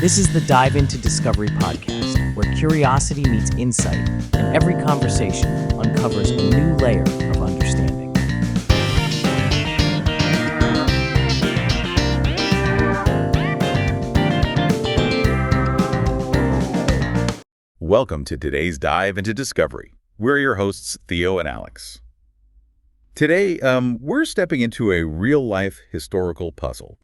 This is the Dive Into Discovery podcast, where curiosity meets insight, and every conversation uncovers a new layer of understanding. Welcome to today's Dive Into Discovery. We're your hosts, Theo and Alex. Today, we're stepping into a real-life historical puzzle.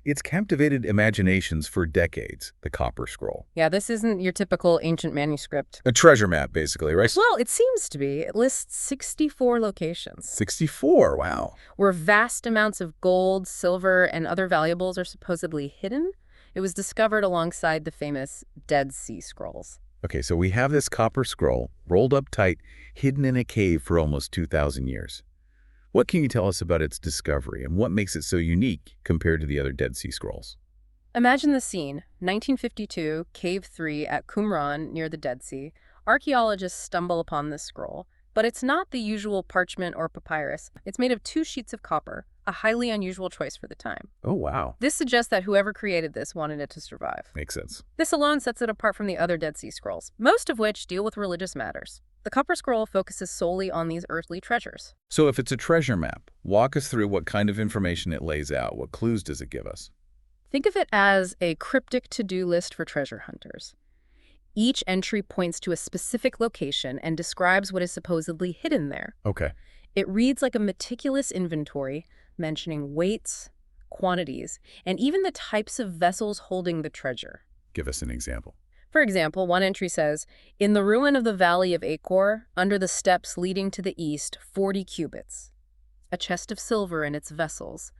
It's captivated imaginations for decades, the Copper Scroll. Yeah, this isn't your typical ancient manuscript. A treasure map, basically, right? Well, it seems to be. It lists 64 locations. 64, wow. Where vast amounts of gold, silver, and other valuables are supposedly hidden. It was discovered alongside the famous Dead Sea Scrolls. Okay, so we have this Copper Scroll, rolled up tight, hidden in a cave for almost 2,000 years. What can you tell us about its discovery, and what makes it so unique compared to the other Dead Sea Scrolls? Imagine the scene. 1952, Cave 3 at Qumran near the Dead Sea. Archaeologists stumble upon this scroll, but it's not the usual parchment or papyrus. It's made of 2 sheets of copper, a highly unusual choice for the time. Oh, wow. This suggests that whoever created this wanted it to survive. Makes sense. This alone sets it apart from the other Dead Sea Scrolls, most of which deal with religious matters. The Copper Scroll focuses solely on these earthly treasures. So if it's a treasure map, walk us through what kind of information it lays out. What clues does it give us? Think of it as a cryptic to-do list for treasure hunters. Each entry points to a specific location and describes what is supposedly hidden there. Okay. It reads like a meticulous inventory, mentioning weights, quantities, and even the types of vessels holding the treasure. Give us an example. For example, one entry says, in the ruin of the valley of Achor, under the steps leading to the east, 40 cubits. A chest of silver and its vessels,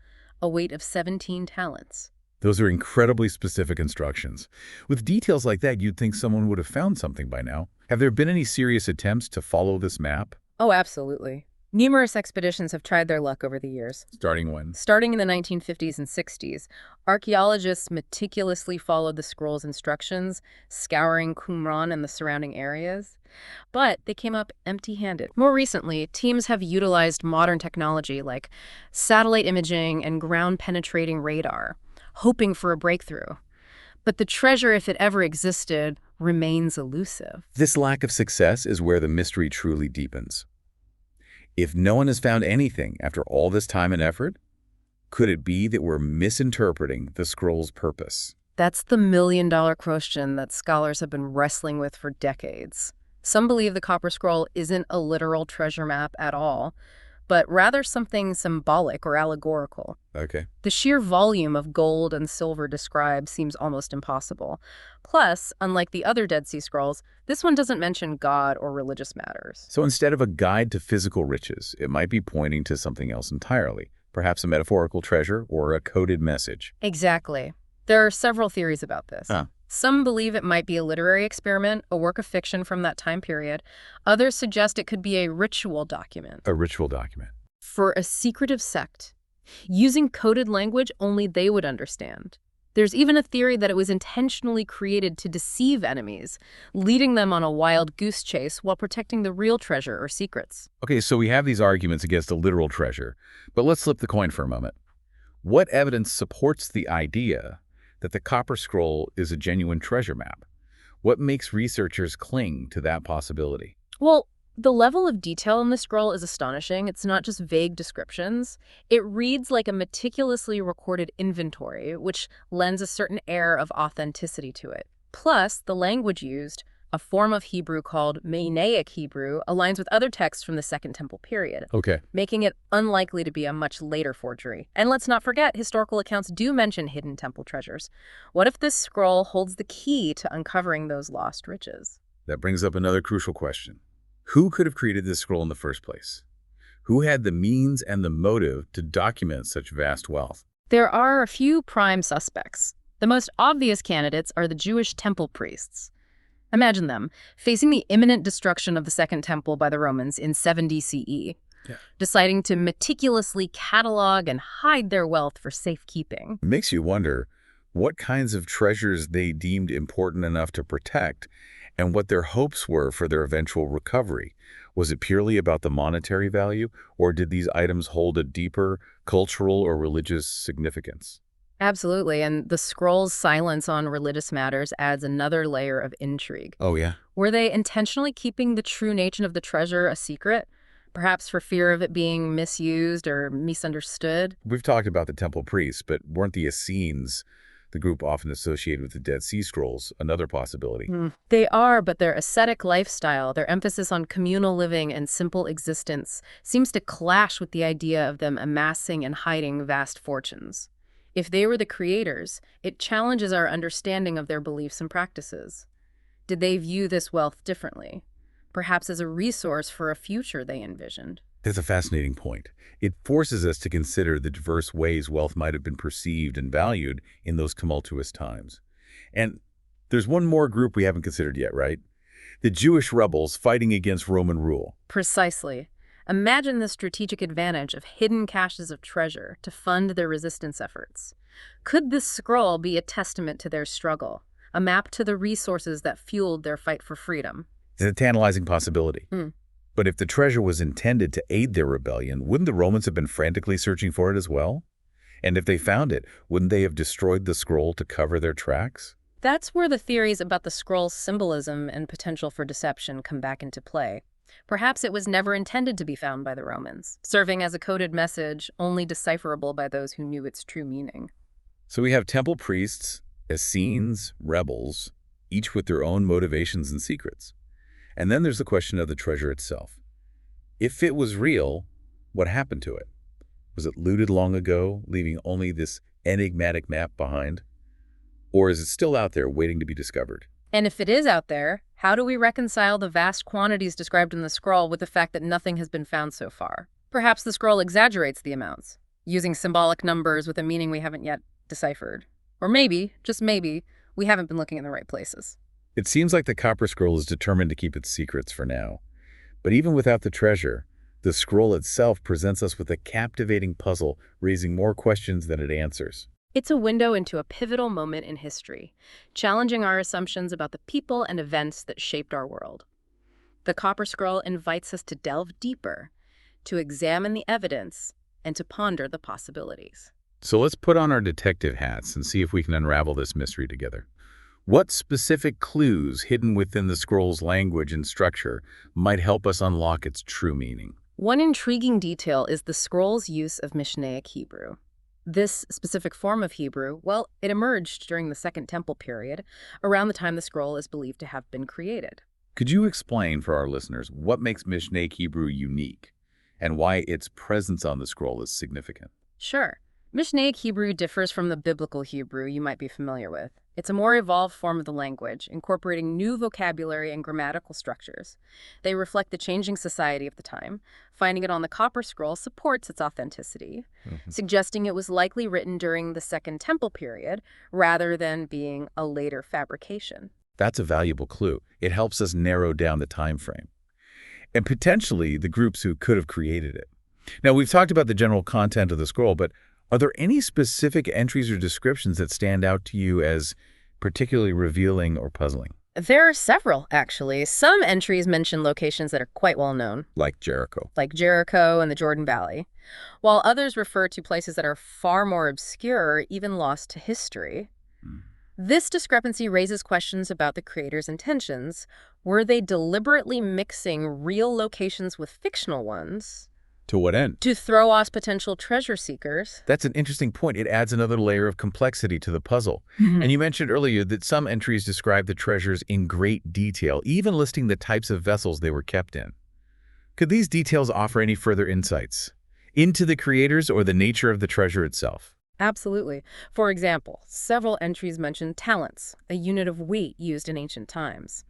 a weight of 17 talents. Those are incredibly specific instructions. With details like that, you'd think someone would have found something by now. Have there been any serious attempts to follow this map? Oh, absolutely. Numerous expeditions have tried their luck over the years. Starting when? Starting in the 1950s and 60s, archaeologists meticulously followed the scroll's instructions, scouring Qumran and the surrounding areas. But they came up empty-handed. More recently, teams have utilized modern technology like satellite imaging and ground-penetrating radar, hoping for a breakthrough. But the treasure, if it ever existed, remains elusive. This lack of success is where the mystery truly deepens. If no one has found anything after all this time and effort, could it be that we're misinterpreting the scroll's purpose? That's the million-dollar question that scholars have been wrestling with for decades. Some believe the Copper Scroll isn't a literal treasure map at all, but rather something symbolic or allegorical. Okay. The sheer volume of gold and silver described seems almost impossible. Plus, unlike the other Dead Sea Scrolls, this one doesn't mention God or religious matters. So instead of a guide to physical riches, it might be pointing to something else entirely, perhaps a metaphorical treasure or a coded message. Exactly. There are several theories about this. Some believe it might be a literary experiment, a work of fiction from that time period. Others suggest it could be a ritual document. A ritual document. For a secretive sect, using coded language only they would understand. There's even a theory that it was intentionally created to deceive enemies, leading them on a wild goose chase while protecting the real treasure or secrets. Okay, so we have these arguments against a literal treasure, but let's flip the coin for a moment. What evidence supports the idea that the Copper Scroll is a genuine treasure map? What makes researchers cling to that possibility? Well, the level of detail in the scroll is astonishing. It's not just vague descriptions. It reads like a meticulously recorded inventory, which lends a certain air of authenticity to it. Plus, the language used, a form of Hebrew called Mennaic Hebrew, aligns with other texts from the Second Temple period, making it unlikely to be a much later forgery. And let's not forget, historical accounts do mention hidden temple treasures. What if this scroll holds the key to uncovering those lost riches? That brings up another crucial question. Who could have created this scroll in the first place? Who had the means and the motive to document such vast wealth? There are a few prime suspects. The most obvious candidates are the Jewish temple priests. Imagine them, facing the imminent destruction of the Second Temple by the Romans in 70 CE, deciding to meticulously catalog and hide their wealth for safekeeping. It makes you wonder what kinds of treasures they deemed important enough to protect and what their hopes were for their eventual recovery. Was it purely about the monetary value, or did these items hold a deeper cultural or religious significance? Absolutely, and the scroll's silence on religious matters adds another layer of intrigue. Oh, yeah? Were they intentionally keeping the true nature of the treasure a secret? Perhaps for fear of it being misused or misunderstood? We've talked about the temple priests, but weren't the Essenes, the group often associated with the Dead Sea Scrolls, another possibility? They are, but their ascetic lifestyle, their emphasis on communal living and simple existence, seems to clash with the idea of them amassing and hiding vast fortunes. If they were the creators, it challenges our understanding of their beliefs and practices. Did they view this wealth differently? Perhaps as a resource for a future they envisioned? That's a fascinating point. It forces us to consider the diverse ways wealth might have been perceived and valued in those tumultuous times. And there's one more group we haven't considered yet, right? The Jewish rebels fighting against Roman rule. Precisely. Imagine the strategic advantage of hidden caches of treasure to fund their resistance efforts. Could this scroll be a testament to their struggle, a map to the resources that fueled their fight for freedom? It's a tantalizing possibility. But if the treasure was intended to aid their rebellion, wouldn't the Romans have been frantically searching for it as well? And if they found it, wouldn't they have destroyed the scroll to cover their tracks? That's where the theories about the scroll's symbolism and potential for deception come back into play. Perhaps it was never intended to be found by the Romans, serving as a coded message only decipherable by those who knew its true meaning. So we have temple priests, Essenes, rebels, each with their own motivations and secrets. And then there's the question of the treasure itself. If it was real, what happened to it? Was it looted long ago, leaving only this enigmatic map behind? Or is it still out there waiting to be discovered? And if it is out there, how do we reconcile the vast quantities described in the scroll with the fact that nothing has been found so far? Perhaps the scroll exaggerates the amounts, using symbolic numbers with a meaning we haven't yet deciphered. Or maybe, just maybe, we haven't been looking in the right places. It seems like the Copper Scroll is determined to keep its secrets for now. But even without the treasure, the scroll itself presents us with a captivating puzzle, raising more questions than it answers. It's a window into a pivotal moment in history, challenging our assumptions about the people and events that shaped our world. The Copper Scroll invites us to delve deeper, to examine the evidence, and to ponder the possibilities. So let's put on our detective hats and see if we can unravel this mystery together. What specific clues hidden within the scroll's language and structure might help us unlock its true meaning? One intriguing detail is the scroll's use of Mishnaic Hebrew. This specific form of Hebrew, well, it emerged during the Second Temple period, around the time the scroll is believed to have been created. Could you explain for our listeners what makes Mishnaic Hebrew unique and why its presence on the scroll is significant? Sure. Mishnaic Hebrew differs from the biblical Hebrew you might be familiar with. It's a more evolved form of the language, incorporating new vocabulary and grammatical structures. They reflect the changing society of the time. Finding it on the Copper Scroll supports its authenticity, suggesting it was likely written during the Second Temple period rather than being a later fabrication. That's a valuable clue. It helps us narrow down the time frame and potentially the groups who could have created it. Now, we've talked about the general content of the scroll, but are there any specific entries or descriptions that stand out to you as particularly revealing or puzzling? There are several, actually. Some entries mention locations that are quite well known, Like Jericho. like Jericho and the Jordan Valley, while others refer to places that are far more obscure or even lost to history. This discrepancy raises questions about the creator's intentions. Were they deliberately mixing real locations with fictional ones To what end? to throw off potential treasure seekers? That's an interesting point. It adds another layer of complexity to the puzzle. And you mentioned earlier that some entries describe the treasures in great detail, even listing the types of vessels they were kept in. Could these details offer any further insights into the creators or the nature of the treasure itself? Absolutely. For example, several entries mention talents, a unit of weight used in ancient times.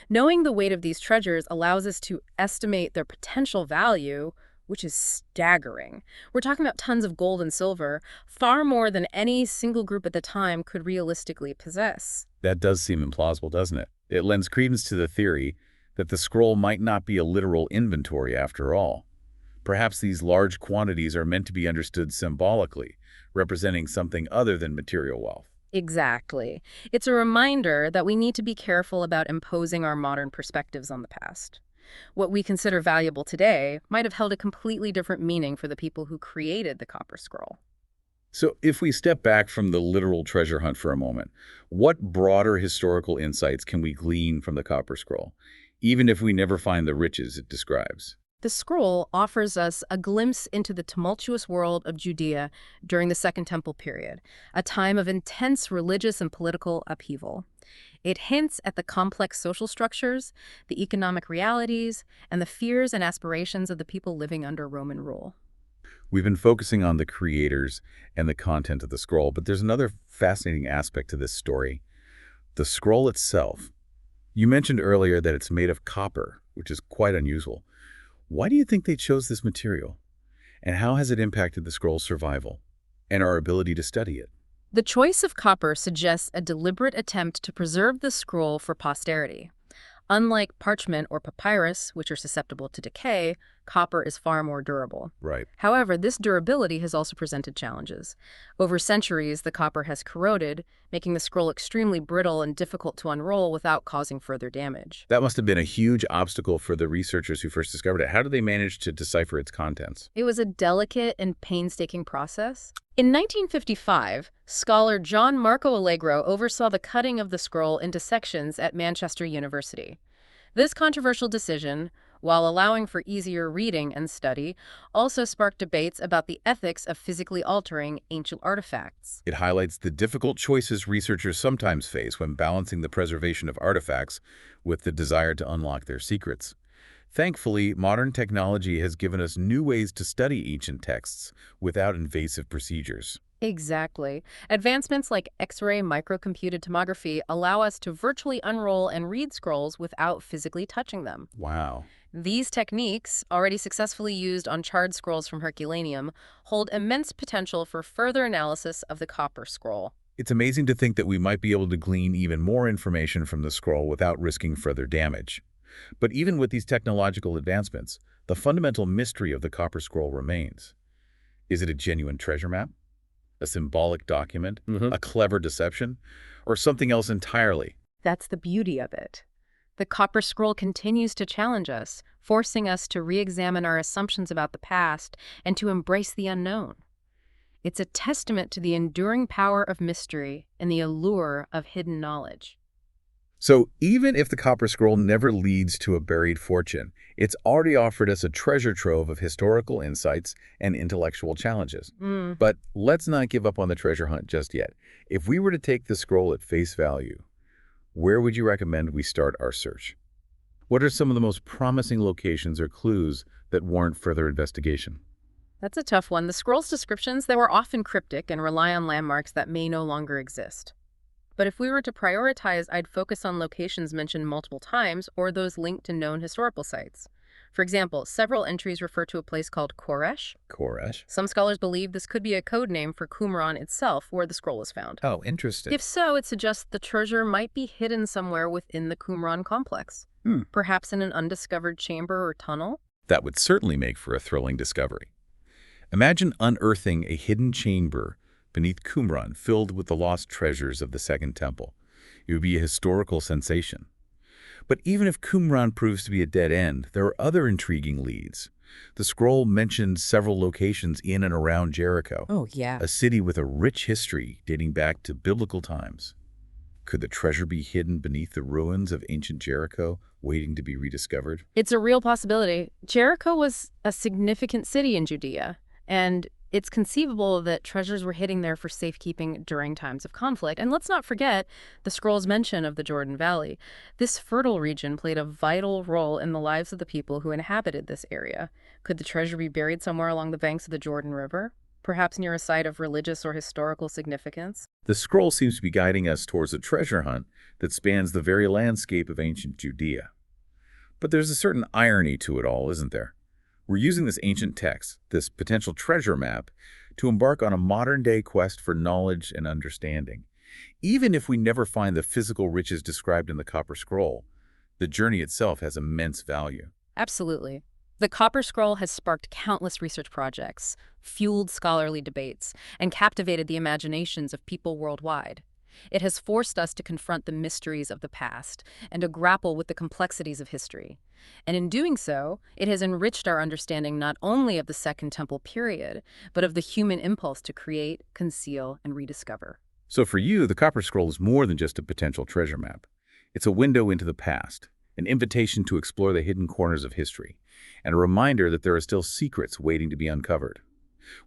Knowing the weight of these treasures allows us to estimate their potential value, which is staggering. We're talking about tons of gold and silver, far more than any single group at the time could realistically possess. That does seem implausible, doesn't it? It lends credence to the theory that the scroll might not be a literal inventory after all. Perhaps these large quantities are meant to be understood symbolically, representing something other than material wealth. Exactly. It's a reminder that we need to be careful about imposing our modern perspectives on the past. What we consider valuable today might have held a completely different meaning for the people who created the Copper Scroll. So if we step back from the literal treasure hunt for a moment, what broader historical insights can we glean from the Copper Scroll, even if we never find the riches it describes? The scroll offers us a glimpse into the tumultuous world of Judea during the Second Temple period, a time of intense religious and political upheaval. It hints at the complex social structures, the economic realities, and the fears and aspirations of the people living under Roman rule. We've been focusing on the creators and the content of the scroll, but there's another fascinating aspect to this story. The scroll itself. You mentioned earlier that it's made of copper, which is quite unusual. Why do you think they chose this material? And how has it impacted the scroll's survival and our ability to study it? The choice of copper suggests a deliberate attempt to preserve the scroll for posterity. Unlike parchment or papyrus, which are susceptible to decay, copper is far more durable. Right. However, this durability has also presented challenges. Over centuries, the copper has corroded, making the scroll extremely brittle and difficult to unroll without causing further damage. That must have been a huge obstacle for the researchers who first discovered it. How did they manage to decipher its contents? It was a delicate and painstaking process. In 1955, scholar John Marco Allegro oversaw the cutting of the scroll into sections at Manchester University. This controversial decision, while allowing for easier reading and study, also sparked debates about the ethics of physically altering ancient artifacts. It highlights the difficult choices researchers sometimes face when balancing the preservation of artifacts with the desire to unlock their secrets. Thankfully, modern technology has given us new ways to study ancient texts without invasive procedures. Exactly. Advancements like X-ray microcomputed tomography allow us to virtually unroll and read scrolls without physically touching them. Wow. These techniques, already successfully used on charred scrolls from Herculaneum, hold immense potential for further analysis of the Copper Scroll. It's amazing to think that we might be able to glean even more information from the scroll without risking further damage. But even with these technological advancements, the fundamental mystery of the Copper Scroll remains. Is it a genuine treasure map? A symbolic document? A clever deception? Or something else entirely? That's the beauty of it. The Copper Scroll continues to challenge us, forcing us to re-examine our assumptions about the past and to embrace the unknown. It's a testament to the enduring power of mystery and the allure of hidden knowledge. So even if the Copper Scroll never leads to a buried fortune, it's already offered us a treasure trove of historical insights and intellectual challenges. But let's not give up on the treasure hunt just yet. If we were to take the scroll at face value, where would you recommend we start our search? What are some of the most promising locations or clues that warrant further investigation? That's a tough one. The scroll's descriptions, they were often cryptic and rely on landmarks that may no longer exist. But if we were to prioritize, I'd focus on locations mentioned multiple times or those linked to known historical sites. For example, several entries refer to a place called Koresh. Koresh? Some scholars believe this could be a code name for Qumran itself, where the scroll is found. Oh, interesting. If so, it suggests the treasure might be hidden somewhere within the Qumran complex, perhaps in an undiscovered chamber or tunnel. That would certainly make for a thrilling discovery. Imagine unearthing a hidden chamber beneath Qumran filled with the lost treasures of the Second Temple. It would be a historical sensation. But even if Qumran proves to be a dead end, there are other intriguing leads. The scroll mentions several locations in and around Jericho. Oh, yeah. A city with a rich history dating back to biblical times. Could the treasure be hidden beneath the ruins of ancient Jericho, waiting to be rediscovered? It's a real possibility. Jericho was a significant city in Judea, and it's conceivable that treasures were hidden there for safekeeping during times of conflict. And let's not forget the scroll's mention of the Jordan Valley. This fertile region played a vital role in the lives of the people who inhabited this area. Could the treasure be buried somewhere along the banks of the Jordan River, perhaps near a site of religious or historical significance? The scroll seems to be guiding us towards a treasure hunt that spans the very landscape of ancient Judea. But there's a certain irony to it all, isn't there? We're using this ancient text, this potential treasure map, to embark on a modern-day quest for knowledge and understanding. Even if we never find the physical riches described in the Copper Scroll, the journey itself has immense value. Absolutely. The Copper Scroll has sparked countless research projects, fueled scholarly debates, and captivated the imaginations of people worldwide. It has forced us to confront the mysteries of the past and to grapple with the complexities of history. And in doing so, it has enriched our understanding not only of the Second Temple period, but of the human impulse to create, conceal, and rediscover. So for you, the Copper Scroll is more than just a potential treasure map. It's a window into the past, an invitation to explore the hidden corners of history, and a reminder that there are still secrets waiting to be uncovered.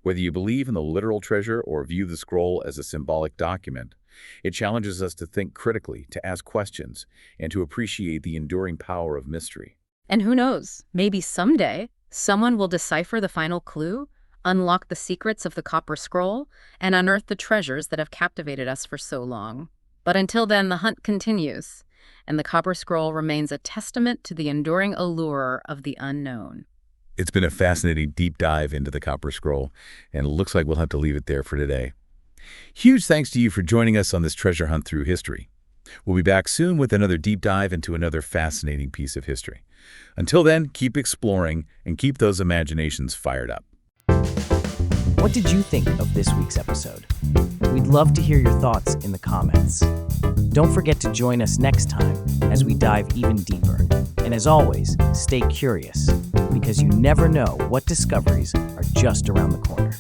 Whether you believe in the literal treasure or view the scroll as a symbolic document, it challenges us to think critically, to ask questions, and to appreciate the enduring power of mystery. And who knows, maybe someday, someone will decipher the final clue, unlock the secrets of the Copper Scroll, and unearth the treasures that have captivated us for so long. But until then, the hunt continues, and the Copper Scroll remains a testament to the enduring allure of the unknown. It's been a fascinating deep dive into the Copper Scroll, and it looks like we'll have to leave it there for today. Huge thanks to you for joining us on this treasure hunt through history. We'll be back soon with another deep dive into another fascinating piece of history. Until then, keep exploring and keep those imaginations fired up. What did you think of this week's episode? We'd love to hear your thoughts in the comments. Don't forget to join us next time as we dive even deeper. And as always, stay curious, because you never know what discoveries are just around the corner.